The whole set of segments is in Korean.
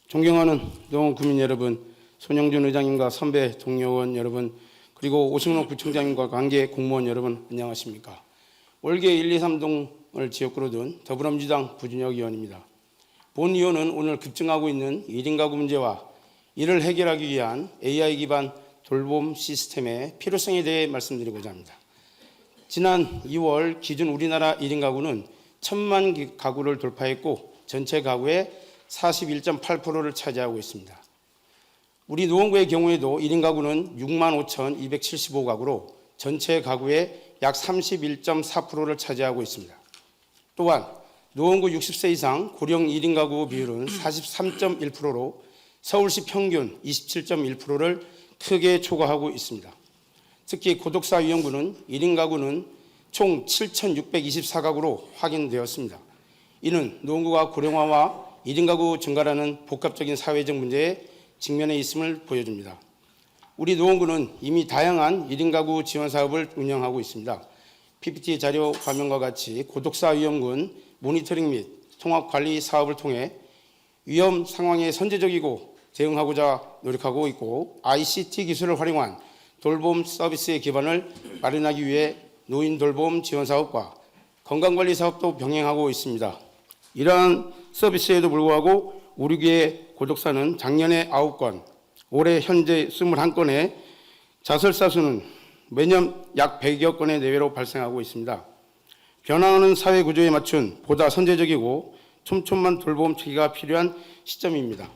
존경하는 노원 구민 여러분, 손영준 의장님과 선배 동료원 여러분, 그리고 오승록 구청장님과 관계 공무원 여러분, 안녕하십니까. 월계 1, 2, 3동을 지역구로 둔 더불어민주당 부준혁 의원입니다. 본 의원은 오늘 급증하고 있는 1인 가구 문제와 이를 해결하기 위한 AI 기반 돌봄 시스템의 필요성에 대해 말씀드리고자 합니다. 지난 2월 기준 우리나라 1인 가구는 1000만 가구를 돌파했고 전체 가구의 41.8%를 차지하고 있습니다. 우리 노원구의 경우에도 1인 가구는 65,275가구로 전체 가구의 약 31.4%를 차지하고 있습니다. 또한 노원구 60세 이상 고령 1인 가구 비율은 43.1%로 서울시 평균 27.1%를 크게 초과하고 있습니다. 특히 고독사 위험군은 1인 가구는 총 7,624가구로 확인되었습니다. 이는 노원구가 고령화와 1인 가구 증가라는 복합적인 사회적 문제에 직면해 있음을 보여줍니다. 우리 노원구는 이미 다양한 1인 가구 지원 사업을 운영하고 있습니다. PPT 자료 화면과 같이 고독사 위험군 모니터링 및 통합 관리 사업을 통해 위험 상황에 선제적이고 대응하고자 노력하고 있고 ICT 기술을 활용한 돌봄 서비스의 기반을 마련하기 위해 노인 돌봄 지원 사업과 건강관리 사업도 병행하고 있습니다. 이러한 서비스에도 불구하고 우리 교회 고독사는 작년에 9건, 올해 현재 21건의 자설사 수는 매년 약 100여 건의 내외로 발생하고 있습니다. 변화하는 사회 구조에 맞춘 보다 선제적이고 촘촘한 돌봄 체계가 필요한 시점입니다.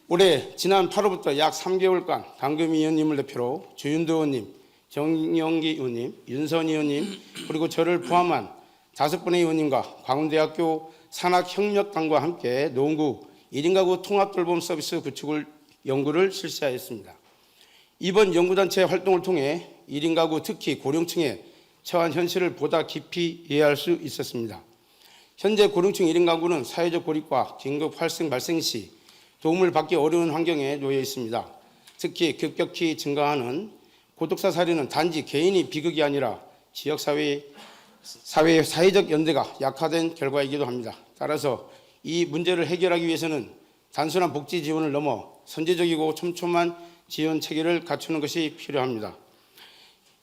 올해 지난 8월부터 약 3개월간 당금위 의원님을 대표로 주윤도 의원님, 정영기 의원님, 윤선 의원님, 그리고 저를 포함한 5분의 의원님과 광운대학교 산학협력단과 함께 노원구 1인 가구 통합돌봄 서비스 구축을 연구를 실시하였습니다. 이번 연구단체 활동을 통해 1인 가구 특히 고령층에 처한 현실을 보다 깊이 이해할 수 있었습니다. 현재 고령층 1인 가구는 사회적 고립과 긴급 발생 시 도움을 받기 어려운 환경에 놓여 있습니다. 특히 급격히 증가하는 고독사 사례는 단지 개인이 비극이 아니라 지역사회의 사회적 연대가 약화된 결과이기도 합니다. 따라서 이 문제를 해결하기 위해서는 단순한 복지 지원을 넘어 선제적이고 촘촘한 지원 체계를 갖추는 것이 필요합니다.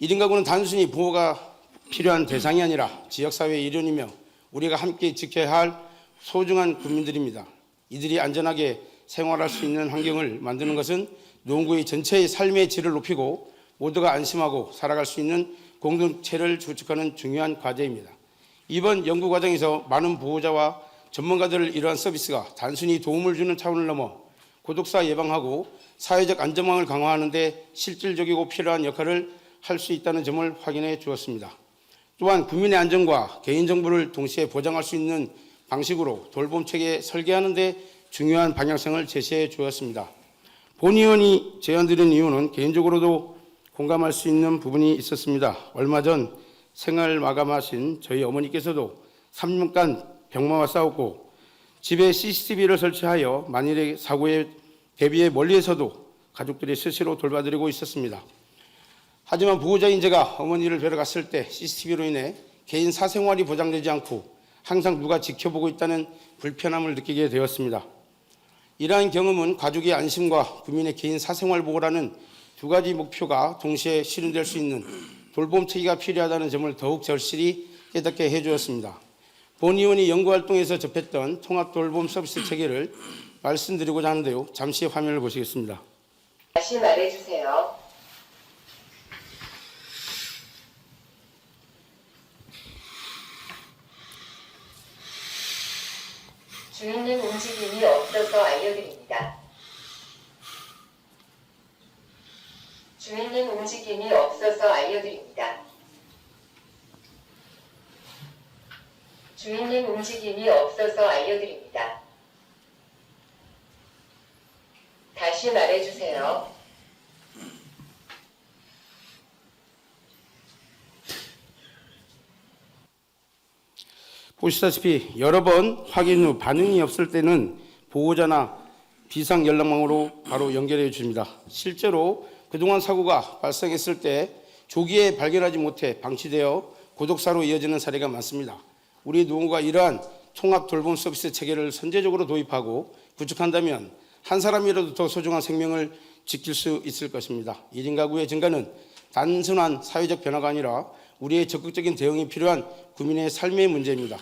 1인 가구는 단순히 부모가 필요한 대상이 아니라 지역사회의 일원이며 우리가 함께 지켜야 할 소중한 국민들입니다. 이들이 안전하게 생활할 수 있는 환경을 만드는 것은 노원구의 전체의 삶의 질을 높이고 모두가 안심하고 살아갈 수 있는 공동체를 구축하는 중요한 과제입니다. 이번 연구 과정에서 많은 보호자와 전문가들을 이러한 서비스가 단순히 도움을 주는 차원을 넘어 고독사 예방하고 사회적 안전망을 강화하는 데 실질적이고 필요한 역할을 할 수 있다는 점을 확인해 주었습니다. 또한 국민의 안전과 개인정보를 동시에 보장할 수 있는 방식으로 돌봄 체계 설계하는 데 중요한 방향성을 제시해 주었습니다. 본 의원이 제안드린 이유는 개인적으로도 공감할 수 있는 부분이 있었습니다. 얼마 전 생을 마감하신 저희 어머니께서도 3년간 병마와 싸웠고 집에 CCTV를 설치하여 만일의 사고에 대비해 멀리에서도 가족들이 스스로 돌봐드리고 있었습니다. 하지만 보호자인 제가 어머니를 뵈러 갔을 때 CCTV로 인해 개인 사생활이 보장되지 않고 항상 누가 지켜보고 있다는 불편함을 느끼게 되었습니다. 이러한 경험은 가족의 안심과 국민의 개인 사생활 보호라는 두 가지 목표가 동시에 실현될 수 있는 돌봄 체계가 필요하다는 점을 더욱 절실히 깨닫게 해주었습니다. 본 의원이 연구활동에서 접했던 통합 돌봄 서비스 체계를 말씀드리고자 하는데요. 잠시 화면을 보시겠습니다. 다시 말해주세요. 주인님 움직임이 없어서 알려드립니다. 주인님 움직임이 없어서 알려드립니다. 주인님 움직임이 없어서 알려드립니다. 다시 말해주세요. 보시다시피 여러 번 확인 후 반응이 없을 때는 보호자나 비상 연락망으로 바로 연결해 줍니다. 실제로 그동안 사고가 발생했을 때 조기에 발견하지 못해 방치되어 고독사로 이어지는 사례가 많습니다. 우리 노원구가 이러한 통합 돌봄 서비스 체계를 선제적으로 도입하고 구축한다면 한 사람이라도 더 소중한 생명을 지킬 수 있을 것입니다. 1인 가구의 증가는 단순한 사회적 변화가 아니라 우리의 적극적인 대응이 필요한 국민의 삶의 문제입니다.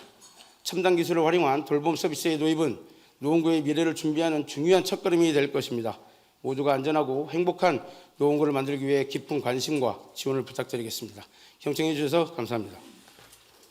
첨단 기술을 활용한 돌봄 서비스의 도입은 노원구의 미래를 준비하는 중요한 첫걸음이 될 것입니다. 모두가 안전하고 행복한 노원구를 만들기 위해 깊은 관심과 지원을 부탁드리겠습니다. 경청해 주셔서 감사합니다.